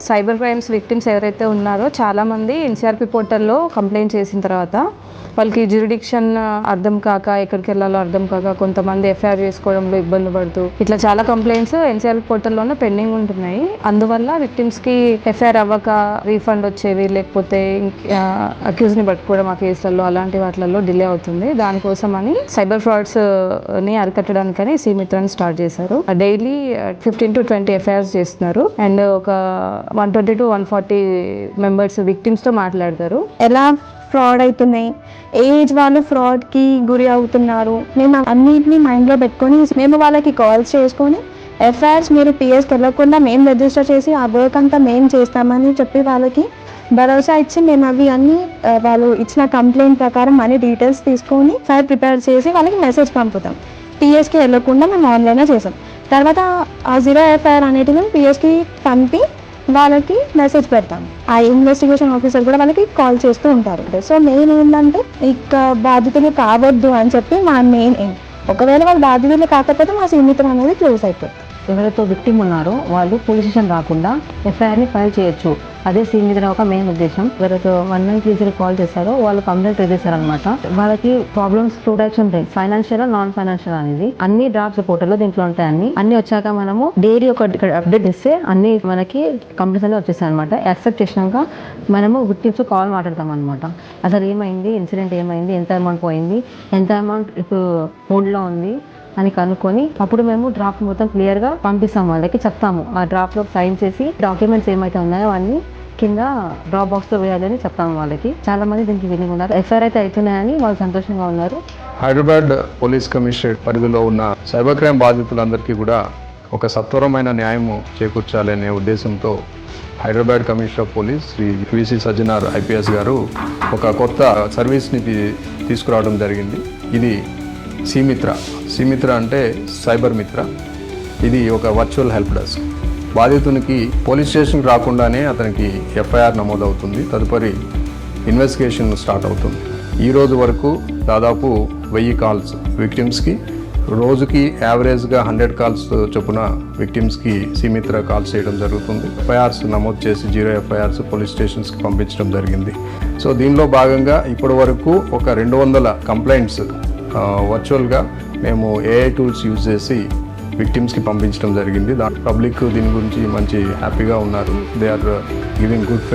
Cyber crimes victims ఎవరైతే ఉన్నారో చాలామంది ఎన్సీఆర్పి పోర్టల్లో కంప్లైంట్ చేసిన తర్వాత వాళ్ళకి జ్యూరిడిక్షన్ అర్థం కాక ఎక్కడికి వెళ్ళాలో అర్థం కాక కొంతమంది ఎఫ్ఐఆర్ చేసుకోవడంలో ఇబ్బంది పడుతూ ఇట్లా చాలా కంప్లైంట్స్ ఎన్సీఆర్పి పోర్టల్లోనే పెండింగ్ ఉంటున్నాయి. అందువల్ల విక్టిమ్స్కి ఎఫ్ఐఆర్ అవ్వక రీఫండ్ వచ్చేవి, లేకపోతే అక్యూజ్ని పట్టుకోవడం ఆ కేసులలో అలాంటి వాటిలలో డిలే అవుతుంది. దానికోసం అని సైబర్ ఫ్రాడ్స్ని అరికట్టడానికని సీమిత్రాన్ని స్టార్ట్ చేశారు. డైలీ 15 to 20 ఎఫ్ఐఆర్స్ చేస్తున్నారు అండ్ ఒక 120 to 140 మెంబర్స్ విక్టిమ్స్తో మాట్లాడతారు. ఎలా ఫ్రాడ్ అవుతున్నాయి, ఏజ్ వాళ్ళు ఫ్రాడ్కి గురి అవుతున్నారు, మేము అన్నింటినీ మైండ్లో పెట్టుకొని మేము వాళ్ళకి కాల్స్ చేసుకొని ఎఫ్ఐఆర్స్ మీరు పిఎస్కి వెళ్ళకుండా మేము రిజిస్టర్ చేసి ఆ వర్క్ అంతా మేము చేస్తామని చెప్పి వాళ్ళకి భరోసా ఇచ్చి మేము అవి అన్ని వాళ్ళు ఇచ్చిన కంప్లైంట్ ప్రకారం అన్ని డీటెయిల్స్ తీసుకొని ఫైల్ ప్రిపేర్ చేసి వాళ్ళకి మెసేజ్ పంపుతాం. పిఎస్కి వెళ్ళకుండా మేము ఆన్లైన్లో చేసాం. తర్వాత ఆ 0 ఎఫ్ఐఆర్ అనేటివి పిఎస్కి పంపి వాళ్ళకి మెసేజ్ పెడతాం. ఆ ఇన్వెస్టిగేషన్ ఆఫీసర్ కూడా వాళ్ళకి కాల్ చేస్తూ ఉంటారు. సో మెయిన్ ఏంటంటే ఇక బాధితులు కావద్దు అని చెప్పి మా మెయిన్ ఎయిమ్. ఒకవేళ వాళ్ళు బాధితులు కాకపోతే మా సీమిత్రం అనేది క్లోజ్ అయిపోతుంది. ఎవరైతే విక్టిమ్ ఉన్నారో వాళ్ళు పోలీస్ స్టేషన్ రాకుండా ఎఫ్ఐఆర్ని ఫైల్ చేయొచ్చు. అదే సీమిత్ర ఒక మెయిన్ ఉద్దేశం. ఎవరైతే 1930 కాల్ చేస్తారో వాళ్ళు కంప్లైంట్ చేశారనమాట. వాళ్ళకి ప్రాబ్లమ్స్ 2 టైప్స్ ఉంటాయి, ఫైనాన్షియల్, నాన్ ఫైనాన్షియల్ అనేది. అన్ని డ్రాఫ్ట్స్ పోర్టల్లో దీంట్లో ఉంటాయి. అన్ని వచ్చాక మనము డైలీ ఒక అప్డేట్ ఇస్తే అన్ని మనకి కంప్లైంట్స్ అన్ని వచ్చేస్తాయి అనమాట. యాక్సెప్ట్ చేసినాక మనము విక్టిమ్స్ కాల్ మాట్లాడతాం అనమాట. అసలు ఏమైంది, ఇన్సిడెంట్ ఏమైంది, ఎంత అమౌంట్ పోయింది, ఎంత అమౌంట్ ఇప్పుడు హోల్డ్లో ఉంది అని కనుక్కొని అప్పుడు మేము డ్రాఫ్ట్ మొత్తం క్లియర్గా పంపిస్తాం. వాళ్ళకి చెప్తాము ఆ డ్రాఫ్ట్లో సైన్ చేసి డాక్యుమెంట్స్ ఏమైతే ఉన్నాయో అన్నీ కింద డ్రాప్ బాక్స్లో వేయాలని చెప్తాము వాళ్ళకి. చాలా మంది దీనికి విని ఉన్నారు. ఎఫ్ఐఆర్ అయితే అవుతున్నాయని వాళ్ళు సంతోషంగా ఉన్నారు. హైదరాబాద్ పోలీస్ కమిషనరేట్ పరిధిలో ఉన్న సైబర్ క్రైమ్ బాధితులందరికీ కూడా ఒక సత్వరమైన న్యాయము చేకూర్చాలనే ఉద్దేశంతో Hyderabad commissioner of police Shri VC Sajjanar IPS గారు ఒక కొత్త సర్వీస్ని తీసుకురావడం జరిగింది. ఇది సీమిత్ర అంటే సైబర్ మిత్ర. ఇది ఒక వర్చువల్ హెల్ప్ డెస్క్. బాధితునికి పోలీస్ స్టేషన్కి రాకుండానే అతనికి ఎఫ్ఐఆర్ నమోదవుతుంది. తదుపరి ఇన్వెస్టిగేషన్ స్టార్ట్ అవుతుంది. ఈ రోజు వరకు దాదాపు 1000 కాల్స్ విక్టిమ్స్కి, రోజుకి యావరేజ్గా 100 కాల్స్ చొప్పున విక్టిమ్స్కి సీమిత్ర కాల్స్ చేయడం జరుగుతుంది. ఎఫ్ఐఆర్స్ నమోదు చేసి 0 ఎఫ్ఐఆర్స్ పోలీస్ స్టేషన్స్కి పంపించడం జరిగింది. సో దీనిలో భాగంగా ఇప్పటి వరకు ఒక 200 కంప్లైంట్స్ వర్చువల్గా మేము ఏఐ టూల్స్ యూజ్ చేసి విక్టిమ్స్కి పంపించడం జరిగింది. పబ్లిక్ దీని గురించి మంచి హ్యాపీగా ఉన్నారు. They are giving good